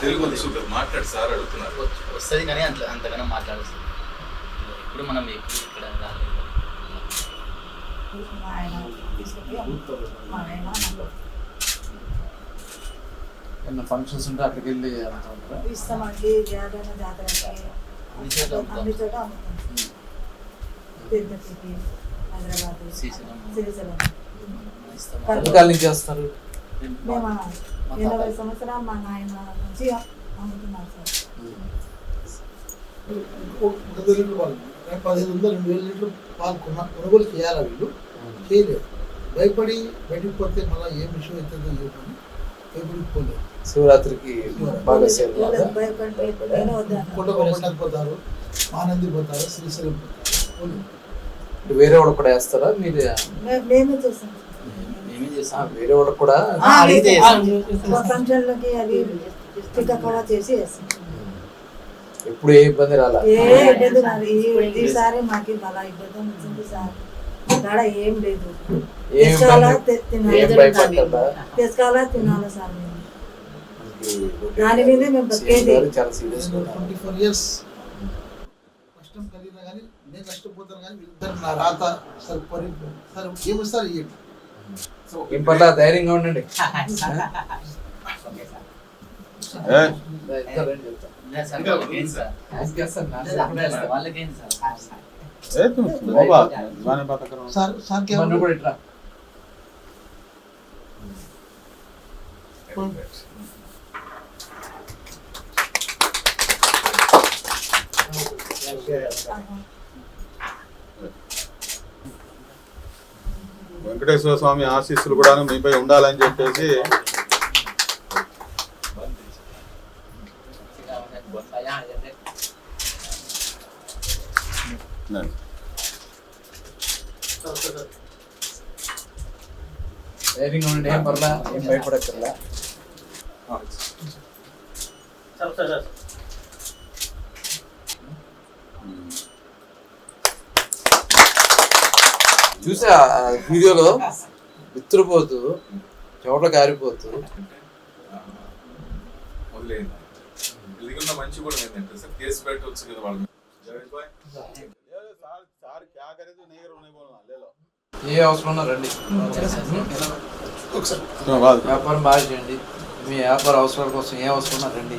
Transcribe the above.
తెలుగు మాట్లాడు సార్ అడుగుతున్నారు. వస్తుంది కానీ అంతగానో మాట్లాడుతుంది. ఇప్పుడు మనం ఇక్కడ రాలేదు. ఏమన్నా ఫంక్షన్స్ ఉంటే అక్కడికి వెళ్ళి ఇస్తామండి. జాతరకి అన్ని చోట అమ్ముతాం. తిరుపతికి, హైదరాబాద్, శ్రీశైలం. ఎంతకాలం నుంచి చేస్తారు? మేము 80 సంవత్సరాలు మా నాయన నుంచి అమ్ముతున్నారు సార్. 1500-2000 లీటర్లు పాలు కొనుగోలు చేయాలి. వీళ్ళు చేయలేదు. భయపడి బయటికి పోతే మళ్ళీ ఏం విషయం అవుతుందో ఏమని భయపడికి పోలేదు. శివరాత్రికి బాగా కొండకు పోతారు, ఆనంది పోతారు, శ్రీశైలం పోతారు. వేరే వాళ్ళు కూడా వేస్తారా? మీరు మేమే చూస్తాం. వేరే వాళ్ళు కూడా ఫంక్షన్లకి అవి టిక్కా చేసి వేస్తాం. ఎప్పుడు ఏ ఇబ్బంది రాలా? ఏ ఇబ్బంది రాదు. ఈసారి మాకు బాగా ఇబ్బంది వచ్చింది సార్. మా కాడ ఏం లేదు. తెచ్చుకోవాలా తినాలా సార్. మేము దాని మీదే మేము బతికేది. 24 years కష్టం కలిగినా కానీ నేను నష్టపోతాను. కానీ వీళ్ళిద్దరు నా రాత సార్ సార్ ఏమిస్తారు ఇవ్వండి. ఏం పర్లా, ధైర్యంగా ఉండండి. వెంకటేశ్వర స్వామి ఆశీస్సులు కూడా మీపై ఉండాలని చెప్పేసి ధైర్యంగా ఉండండి. ఏం పర్లా, ఏం భయపడక్కర్లా. చూసా వీడియోలో విత్తురుపోతూ చోట్ల కారిపోతూ మంచి కూడా ఏంటంటే సార్ కేసు పెట్టవచ్చు కదా వాళ్ళు. ఏ అవసరం ఉన్నా రండి. వ్యాపారం బాగా చేయండి. మీ వ్యాపార అవసరాల కోసం ఏ అవసరం ఉన్నా రండి.